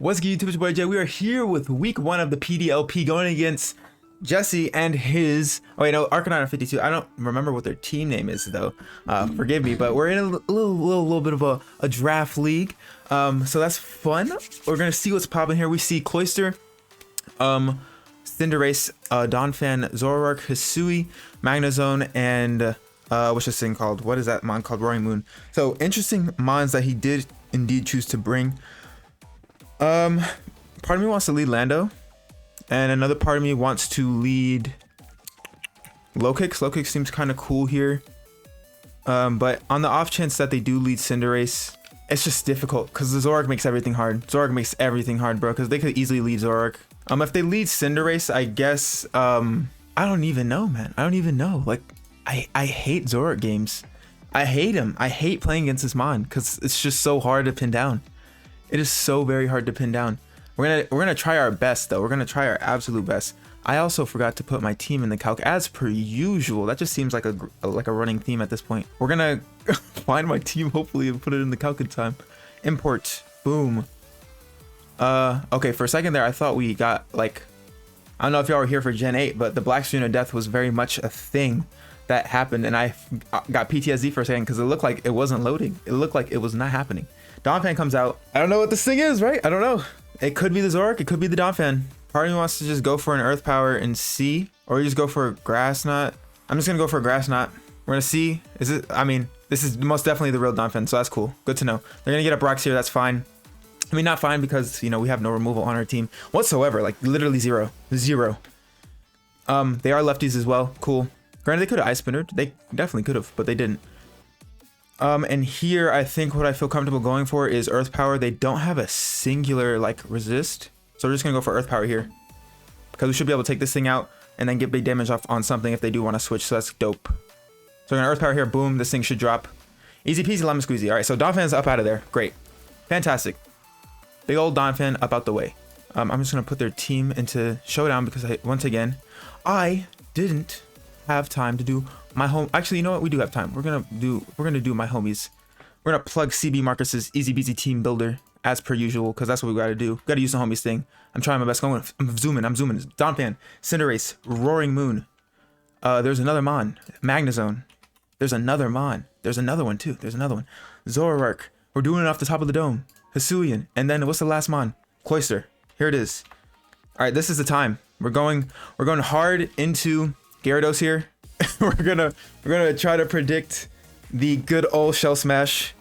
What's good, YouTube? It's your boy Jay. We are here with week 1 of the PDLP going against Jesse and his... Oh, wait, no, Arcanine 52. I don't remember what their team name is, though. Forgive me, but we're in a little bit of a draft league. So that's fun. We're going to see what's popping here. We see Cloyster, Cinderace, Donphan, Zoroark, Hisui, Magnezone, and... what's this thing called? What is that mon called? Roaring Moon. So, interesting mons that he did indeed choose to bring. Part of me wants to lead Lando, and another part of me wants to lead Low-Kicks. Low-Kicks seems kind of cool here, but on the off chance that they do lead Cinderace, it's just difficult because the Zoroark makes everything hard. Zoroark makes everything hard, bro, because they could easily lead Zoroark. If they lead Cinderace, I guess, I don't even know, man. I don't even know. Like, I hate Zoroark games. I hate him. I hate playing against this mon because it's just so hard to pin down. It is so very hard to pin down. We're gonna try our best though. We're gonna try our absolute best. I also forgot to put my team in the calc as per usual. That just seems like a running theme at this point. We're gonna find my team hopefully and put it in the calc in time. Import. Boom. Okay, for a second there I thought we got like, I don't know if y'all were here for Gen 8, but the Black Screen of Death was very much a thing that happened, and I got PTSD for a second because it looked like it wasn't loading. It looked like it was not happening. Donphan comes out. I don't know what this thing is, right? I don't know. It could be the Zoroark. It could be the Donphan. Part of me wants to just go for an Earth Power and see, or you just go for a Grass Knot. I'm just gonna go for a Grass Knot. We're gonna see. Is it? I mean, this is most definitely the real Donphan, so that's cool. Good to know. They're gonna get up rocks here. That's fine. I mean, not fine because you know we have no removal on our team whatsoever. Like literally zero. They are lefties as well. Cool. Granted, they could have Ice Spinnered. They definitely could have, but they didn't. And here I think what I feel comfortable going for is Earth Power. They don't have a singular like resist, so we're just gonna go for Earth Power here because we should be able to take this thing out and then get big damage off on something if they do want to switch. So that's dope. So we're gonna Earth Power here. Boom, this thing should drop. Easy peasy lemon squeezy. All right, so Donphan's up out of there. Great, fantastic. Big old Donphan up out the way. I'm just gonna put their team into showdown because once again I didn't have time to do my home. Actually, you know what? We do have time. We're gonna do my homies. We're gonna plug CB Marcus's easy peasy team builder as per usual because that's what we gotta do. Gotta use the homies thing. I'm trying my best. I'm zooming. Donphan, Cinderace, Roaring Moon. There's another mon. Magnezone. There's another mon. There's another one too. There's another one. Zoroark. We're doing it off the top of the dome. Hisuian. And then what's the last mon? Cloyster. Here it is. All right, this is the time. We're going hard into Gyarados here. we're gonna try to predict the good old Shell Smash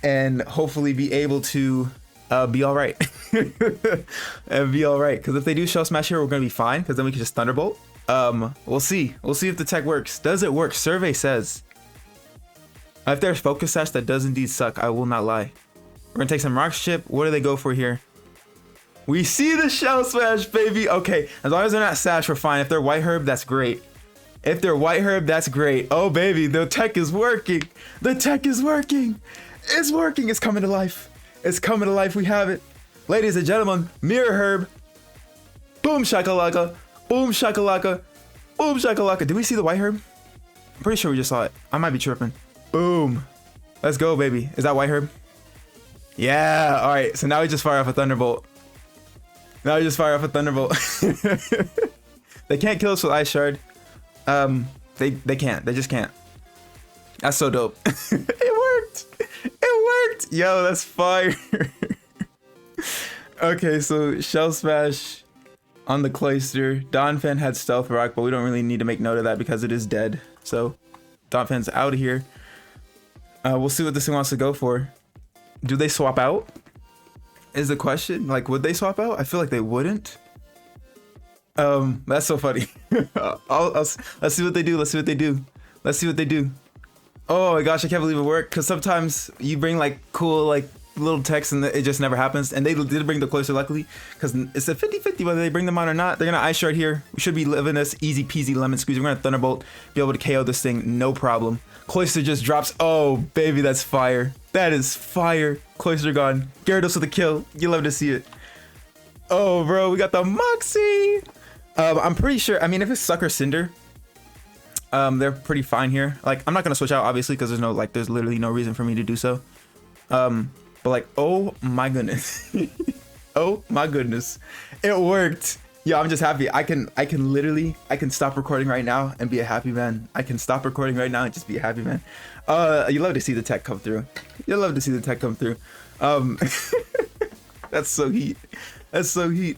and hopefully be able to be all right. And be all right, because if they do Shell Smash here, we're gonna be fine because then we can just Thunderbolt. We'll see if the tech works. Does it work? Survey says if there's Focus Sash, that does indeed suck. I will not lie. We're gonna take some Rock Chip. What do they go for here? We see the Shell Smash, baby. Okay, as long as they're not Sash, we're fine. If they're White Herb, that's great. If they're White Herb, that's great. Oh, baby, the tech is working. The tech is working. It's working. It's coming to life. It's coming to life. We have it. Ladies and gentlemen, Mirror Herb. Boom shakalaka. Boom shakalaka. Boom shakalaka. Did we see the White Herb? I'm pretty sure we just saw it. I might be tripping. Boom. Let's go, baby. Is that White Herb? Yeah. All right. So now we just fire off a Thunderbolt. They can't kill us with Ice Shard. They can't. They just can't. That's so dope. It worked. Yo, that's fire. Okay, so Shell Smash on the Cloyster. Donphan had Stealth Rock, but we don't really need to make note of that because it is dead. So Donphan's out of here. We'll see what this thing wants to go for. Do they swap out? Is the question. Like, would they swap out? I feel like they wouldn't. That's so funny. Let's see what they do. Let's see what they do. Oh my gosh, I can't believe it worked. Because sometimes you bring like cool like little text and it just never happens. And they did bring the Cloyster luckily. Because it's a 50-50 whether they bring them on or not. They're going to Ice Shard here. We should be living this easy peasy lemon squeeze. We're going to Thunderbolt. Be able to KO this thing. No problem. Cloyster just drops. Oh, baby, that's fire. That is fire. Cloyster gone. Gyarados with a kill. You love to see it. Oh, bro, we got the Moxie. I'm pretty sure. I mean, if it's Sucker Cinder, they're pretty fine here. Like, I'm not gonna switch out obviously because there's literally no reason for me to do so. But like, oh my goodness. Oh my goodness, it worked. Yo, I'm just happy. I can literally stop recording right now and be a happy man. I can stop recording right now and just be a happy man. You love to see the tech come through. You love to see the tech come through. That's so heat. That's so heat.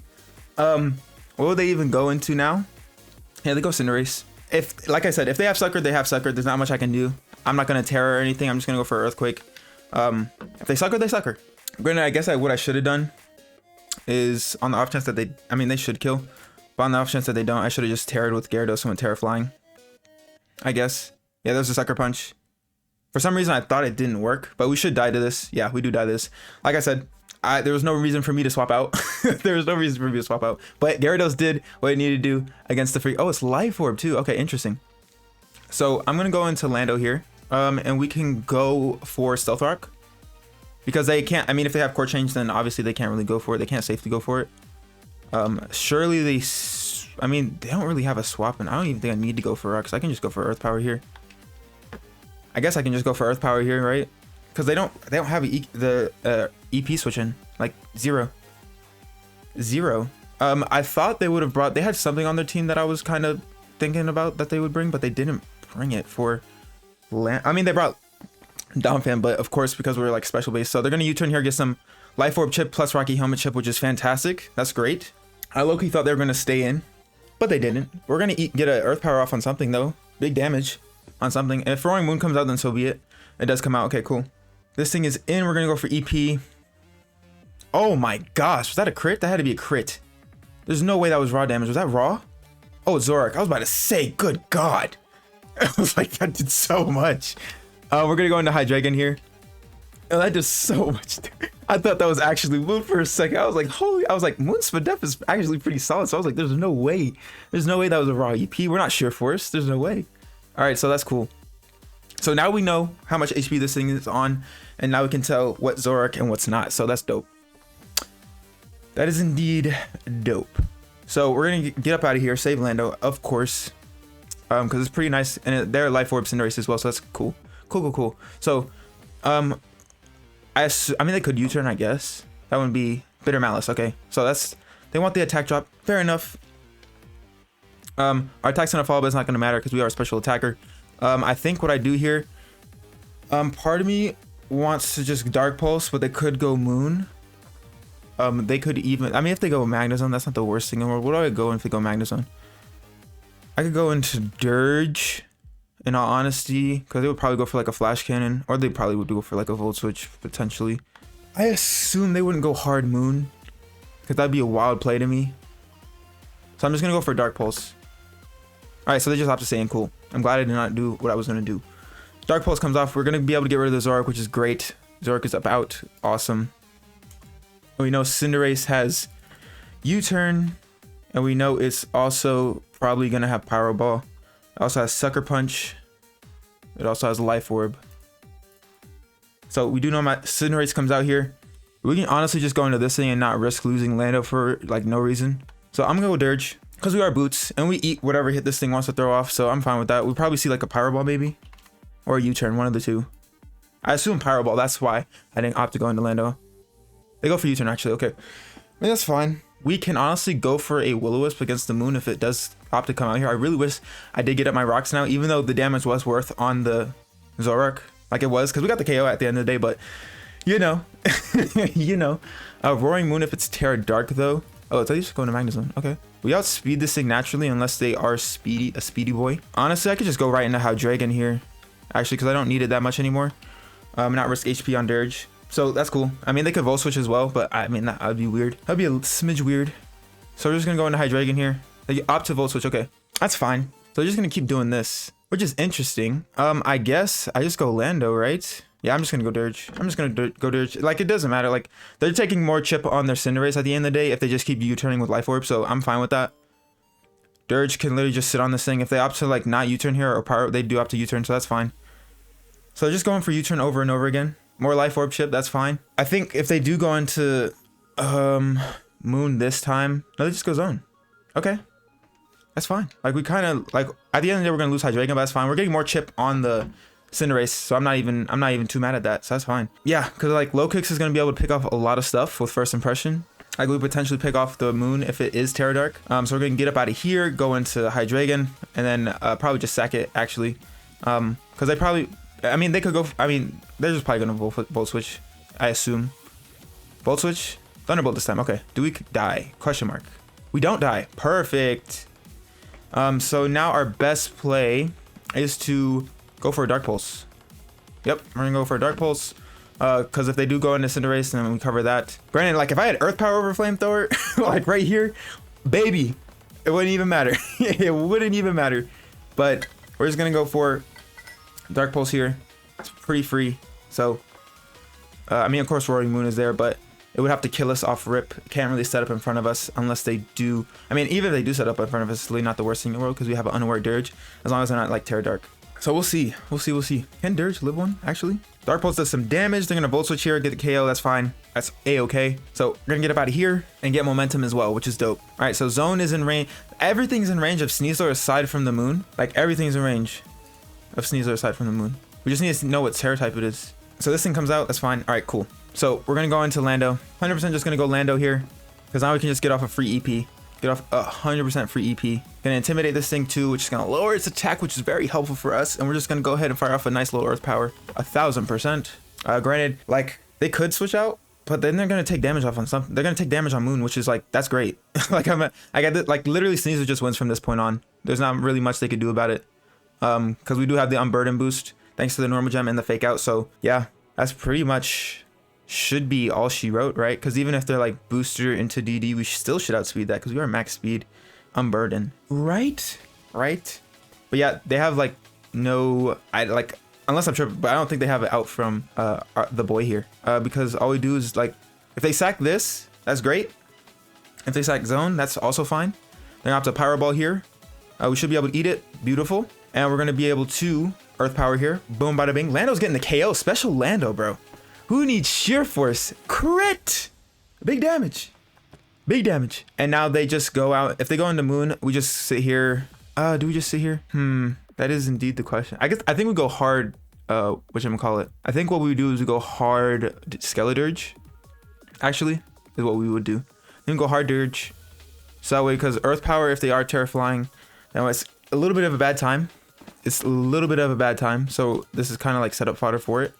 What will they even go into now? Yeah, they go Cinderace. If, like I said, if they have Sucker, they have Sucker. There's not much I can do. I'm not gonna Terra or anything. I'm just gonna go for Earthquake. If they Sucker, they Sucker. Granted, I guess what I should have done is on the off chance that they should kill, but on the off chance that they don't, I should have just Terra'd with Gyarados and went Terra Flying, I guess. Yeah, there's a Sucker Punch. For some reason, I thought it didn't work, but we should die to this. Yeah, we do die to this. Like I said, there was no reason for me to swap out. There was no reason for me to swap out, but Gyarados did what it needed to do against the free. Oh, it's Life Orb too. Okay, interesting. So I'm gonna go into Lando here, and we can go for Stealth Rock. Because they can't, I mean, if they have core change, then obviously they can't really go for it. They can't safely go for it. Surely they, I mean, they don't really have a swap, and I don't even think I need to go for Rocks. I can just go for Earth Power here. I guess I can just go for Earth Power here, right? Because they don't have the EP switch in, like zero. I thought they would have brought, they had something on their team that I was kind of thinking about that they would bring, but they didn't bring it for I mean, they brought Donphan, but of course, because we're like special base, so they're gonna U-turn here, get some Life Orb chip plus Rocky Helmet chip, which is fantastic. That's great. I low-key thought they were gonna stay in, but they didn't. We're gonna get an Earth Power off on something though. Big damage on something. And if Roaring Moon comes out, then so be it. It does come out. Okay, cool. This thing is in. We're gonna go for EP. Oh my gosh, was that a crit? That had to be a crit. There's no way that was raw damage. Was that raw? Oh, it's Zoroark. I was about to say, good God. I was like, that did so much. We're gonna go into Hydreigon here. Oh, that does so much. I thought that was actually Moon for a second. I was like, holy, I was like, Moon's Spadef is actually pretty solid. So I was like, there's no way. There's no way that was a raw EP. We're not Sheer Force. There's no way. All right, so that's cool. So now we know how much HP this thing is on, and now we can tell what Zoroark and what's not. So that's dope. That is indeed dope. So we're gonna get up out of here, save Lando, of course, because it's pretty nice, and they're Life Orb Cinderace as well, so that's cool. Cool. So, I mean, they could U-turn, I guess. That wouldn't be Bitter Malice. Okay, so they want the attack drop. Fair enough. Our attack's gonna fall, but it's not gonna matter because we are a special attacker. I think what I do here, part of me wants to just Dark Pulse, but they could go Moon. They could even, I mean, if they go Magnezone, that's not the worst thing in the world. What do I go if they go Magnezone? I could go into Dirge, in all honesty, because they would probably go for like a Flash Cannon, or they probably would go for like a Volt Switch, potentially. I assume they wouldn't go Hard Moon, because that'd be a wild play to me. So I'm just going to go for Dark Pulse. Alright, so they just have to say, cool. I'm glad I did not do what I was going to do. Dark Pulse comes off. We're going to be able to get rid of the Zoroark, which is great. Zoroark is about awesome. We know Cinderace has U-turn, and we know it's also probably going to have Pyro Ball. It also has Sucker Punch. It also has Life Orb. So we do know my Cinderace comes out here. We can honestly just go into this thing and not risk losing Lando for like no reason. So I'm gonna go Dirge because we are Boots and we eat whatever hit this thing wants to throw off. So I'm fine with that. We'll probably see like a Pyro Ball maybe, or a U-turn, one of the two. I assume Pyro Ball. That's why I didn't opt to go into Lando. They go for U-turn actually. Okay, I mean, that's fine. We can honestly go for a Will-O-Wisp against the Moon if it does opt to come out here. I really wish I did get up my rocks now, even though the damage was worth on the Zoroark, like it was, because we got the KO at the end of the day. But you know, Roaring Moon if it's Terra Dark though. Oh, it's at least going to Magnezone. Okay, we outspeed this thing naturally unless they are a speedy boy. Honestly, I could just go right into Hydreigon here, actually, because I don't need it that much anymore. Not risk HP on Dirge. So that's cool. I mean, they could Volt Switch as well, but I mean, that would be weird. That'd be a smidge weird. So we're just gonna go into Hydreigon here. They opt to Volt Switch. Okay, that's fine. So they're just gonna keep doing this, which is interesting. I guess I just go Lando, right? Yeah, I'm just gonna go Dirge. I'm just gonna go Dirge. Like, it doesn't matter. Like, they're taking more chip on their Cinderace at the end of the day if they just keep U-turning with Life Orb. So I'm fine with that. Dirge can literally just sit on this thing. If they opt to like not U-turn here or Pyro, they do opt to U-turn, so that's fine. So they're just going for U-turn over and over again. More Life Orb chip, that's fine. I think if they do go into Moon this time, no, they just go Zone. Okay, that's fine. Like, we kind of like at the end of the day we're gonna lose Hydreigon, but that's fine. We're getting more chip on the Cinderace, so I'm not even too mad at that. So that's fine. Yeah, because like Low Kicks is gonna be able to pick off a lot of stuff with First Impression. Like we potentially pick off the moon if it is Terra Dark. So we're gonna get up out of here, go into Hydreigon, and then probably just sack it actually. Because they probably, I mean, they could go, I mean, they're just probably gonna Volt Switch, I assume. Volt Switch? Thunderbolt this time, okay. Do we die? Question mark. We don't die, perfect. So now our best play is to go for a Dark Pulse. Yep, we're gonna go for a Dark Pulse. Because if they do go into Cinderace, then we cover that. Granted, like if I had Earth Power over Flamethrower, like right here, baby, it wouldn't even matter. It wouldn't even matter. But we're just gonna go for Dark Pulse here. It's pretty free. So, I mean, of course, Roaring Moon is there, but it would have to kill us off rip. Can't really set up in front of us unless they do. I mean, even if they do set up in front of us, it's really not the worst thing in the world because we have an unaware Dirge, as long as they're not like Terra Dark. So we'll see. We'll see. Can Dirge live one, actually? Dark Pulse does some damage. They're going to Volt Switch here, get the KO. That's fine. That's A-okay. So we're going to get up out of here and get momentum as well, which is dope. All right, so Zone is in range. Everything's in range of Sneasler aside from the moon. Like, everything's in range of Sneasler aside from the moon. We just need to know what Terra type it is. So this thing comes out. That's fine. All right, cool. So we're going to go into Lando. 100% just going to go Lando here because now we can just get off a free EP. Get off 100% free EP. Gonna intimidate this thing too, which is gonna lower its attack, which is very helpful for us. And we're just gonna go ahead and fire off a nice little Earth Power, 1000%. Granted, like they could switch out, but then they're gonna take damage off on something. They're gonna take damage on Moon, which is like that's great. Like I got like literally Sneasler just wins from this point on. There's not really much they could do about it, because we do have the Unburden boost thanks to the normal gem and the fake out. So yeah, that's pretty much. Should be all she wrote, right? Because even if they're like booster into DD, we still should outspeed that because we are max speed Unburden, right? But yeah, they have like no, I like unless I'm tripping, but I don't think they have it out from the boy here, because all we do is like if they sack this, that's great. If they sack Zone, that's also fine. They're gonna have to Power Ball here. We should be able to eat it, beautiful, and we're gonna be able to Earth Power here. Boom, bada bing. Lando's getting the KO. Special Lando, bro. Who needs Sheer Force? Crit! Big damage. And now they just go out. If they go into Moon, we just sit here. Do we just sit here? That is indeed the question. I think we go hard, whatchamacallit. I think what we would do is we go hard Skeledirge. Actually, is what we would do. Then go hard Dirge. So that way, because Earth Power, if they are Terra Flying, now it's a little bit of a bad time. So this is kind of like setup fodder for it.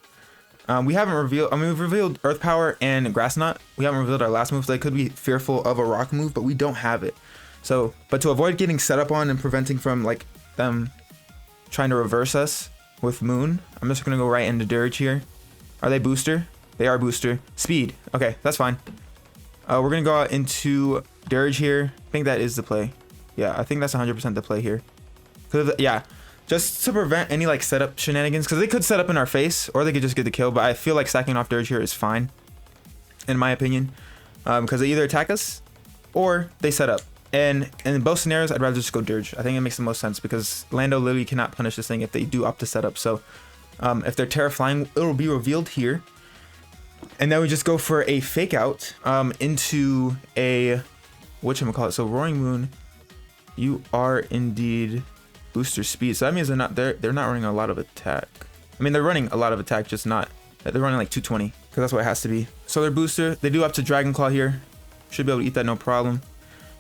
We haven't revealed, we've revealed Earth Power and Grass Knot. We haven't revealed our last move, so they could be fearful of a rock move, but we don't have it. So, but to avoid getting set up on and preventing from like them trying to reverse us with Moon, I'm just gonna go right into Dirge here. Are they booster? They are booster. Speed, okay, that's fine. We're gonna go out into Dirge here. I think that is the play. Yeah, I think that's 100% the play here. Yeah. Just to prevent any like setup shenanigans, because they could set up in our face or they could just get the kill, but I feel like sacking off Dirge here is fine in my opinion, because they either attack us or they set up, and in both scenarios I'd rather just go Dirge. I think it makes the most sense because Lando literally cannot punish this thing if they do opt to set up. So if they're Terra Flying, it'll be revealed here, and then we just go for a fake out into a whatchamacallit. So Roaring Moon, you are indeed booster speed, so that means they're not running a lot of attack. I mean, they're running a lot of attack, just not, they're running like 220 because that's what it has to be. So their booster, they do up to Dragon Claw here, should be able to eat that no problem.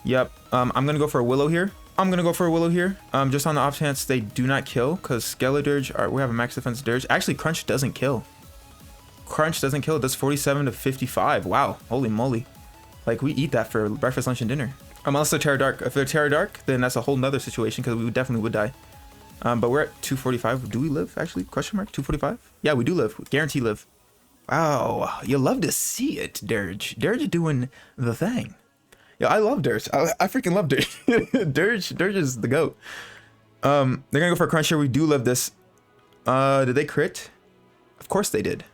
Yep. I'm gonna go for a Willow here. Just on the off chance they do not kill, because Skeledirge, we have a max defense Dirge. Actually, Crunch doesn't kill. It does 47 to 55. Wow, holy moly, like we eat that for breakfast, lunch, and dinner. Unless they're Terra Dark. If they're Terra Dark, then that's a whole nother situation because we definitely would die. But we're at 245. Do we live, actually? Question mark? 245? Yeah, we do live. Guarantee live. Wow. You love to see it, Dirge. Dirge doing the thing. Yeah, I love Dirge. I freaking love Dirge. Dirge is the GOAT. They're going to go for a Crunch here. We do live this. Did they crit? Of course they did.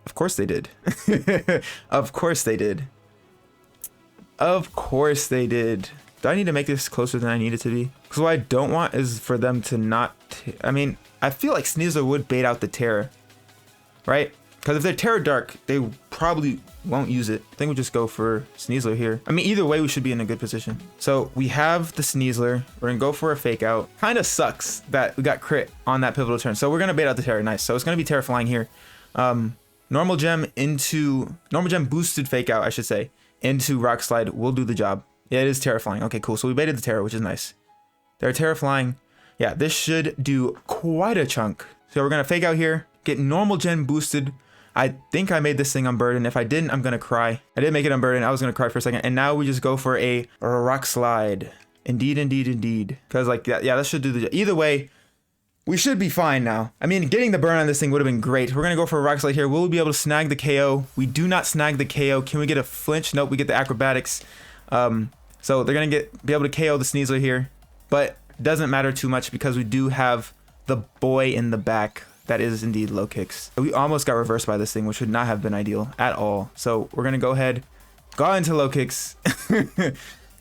Of course they did. Of course they did. Of course they did. Do I need to make this closer than I need it to be? Because what I don't want is for them to not... I mean, I feel like Sneasler would bait out the Terra, right? Because if they're Terra Dark, they probably won't use it. I think we just go for Sneasler here. I mean, either way, we should be in a good position. So we have the Sneasler. We're going to go for a fake out. Kind of sucks that we got crit on that pivotal turn. So we're going to bait out the Terra. Nice. So it's going to be Terra Flying here. Normal gem boosted fake out, I should say, into Rock Slide will do the job. Yeah, it is Terra Flying. Okay, cool. So we baited the Terra, which is nice. They're Terra Flying. Yeah, this should do quite a chunk. So we're going to fake out here, get normal gen boosted. I think I made this thing unburden. If I didn't, I'm going to cry. I didn't make it unburden. I was going to cry for a second. And now we just go for a Rock Slide. Indeed, indeed, indeed. Because like, yeah, that should do the job. Either way, we should be fine now. I mean, getting the burn on this thing would have been great. We're going to go for a Rock Slide here. Will we be able to snag the KO? We do not snag the KO. Can we get a flinch? Nope, we get the acrobatics. So they're going to be able to KO the Sneasler here. But doesn't matter too much because we do have the boy in the back. That is indeed low kicks. We almost got reversed by this thing, which would not have been ideal at all. So we're going to go ahead, go into low kicks.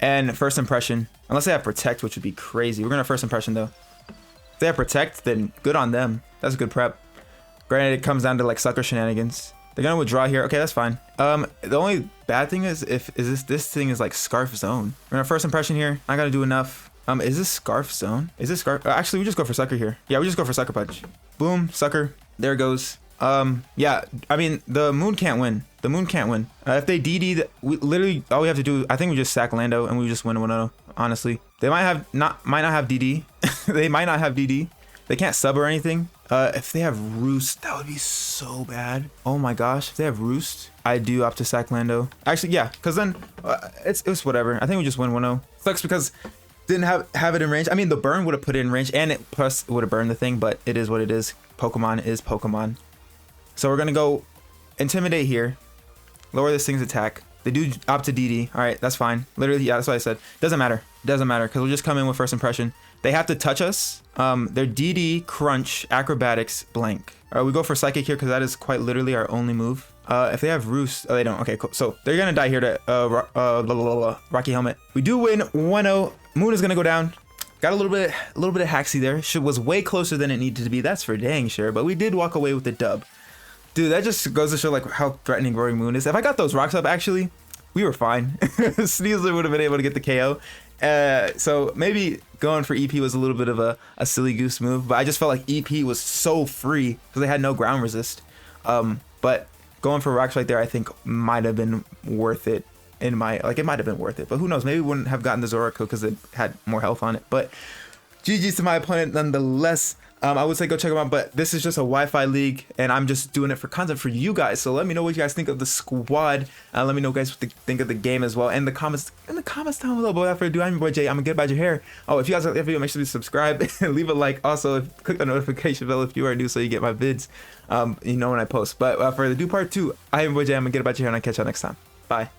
And first impression. Unless they have protect, which would be crazy. We're going to first impression though. If they have protect, then good on them. That's a good prep. Granted, it comes down to like sucker shenanigans. They're gonna withdraw here. Okay, that's fine. The only bad thing is if this thing is like Scarf Zone. We're gonna first impression here. Not gonna do enough. Is this Scarf Zone? Is this Scarf? Actually, we just go for Sucker here. Yeah, we just go for Sucker Punch. Boom, Sucker. There it goes. Yeah, I mean, the Moon can't win. The Moon can't win. If they DD, we literally, all we have to do, I think we just sack Lando and we just win 1-0, honestly. They might not have DD. They might not have DD. They can't sub or anything. If they have Roost, that would be so bad. Oh my gosh, if they have Roost, I do opt to sack Lando. Actually, yeah, because then it's whatever. I think we just win 1-0. Sucks because didn't have it in range. I mean, the burn would have put it in range and it plus would have burned the thing, but it is what it is. Pokemon is Pokemon. So we're gonna go Intimidate here. Lower this thing's attack. They do opt to DD. All right, that's fine. Literally, yeah, that's what I said. Doesn't matter. Doesn't matter because we'll just come in with first impression. They have to touch us. They're DD, Crunch, Acrobatics, Blank. All right, we go for Psychic here because that is quite literally our only move. If they have Roost, oh, they don't. Okay, cool. So they're gonna die here to Rocky Helmet. We do win 1-0. Moon is gonna go down. Got a little bit of haxy there. Was way closer than it needed to be. That's for dang sure. But we did walk away with the dub. Dude, that just goes to show like how threatening Roaring Moon is. If I got those rocks up, actually, we were fine. Sneasler would have been able to get the KO. So maybe going for EP was a little bit of a silly goose move, but I just felt like EP was so free because they had no ground resist. But going for rocks right there, I think might have been worth it. It might have been worth it, but who knows? Maybe we wouldn't have gotten the Zoroark because it had more health on it. But GG's to my opponent nonetheless. I would say go check them out, but this is just a Wi-Fi league, and I'm just doing it for content for you guys. So let me know what you guys think of the squad. Let me know guys what you think of the game as well, and the comments down below. But without further ado, I'm your boy Jay. I'm gonna get about your hair. Oh, if you guys like the video, make sure to subscribe and leave a like. Also, click the notification bell if you are new, so you get my vids. You know when I post. But without further ado, part 2. I am your boy Jay. I'm gonna get about your hair, and I'll catch y'all next time. Bye.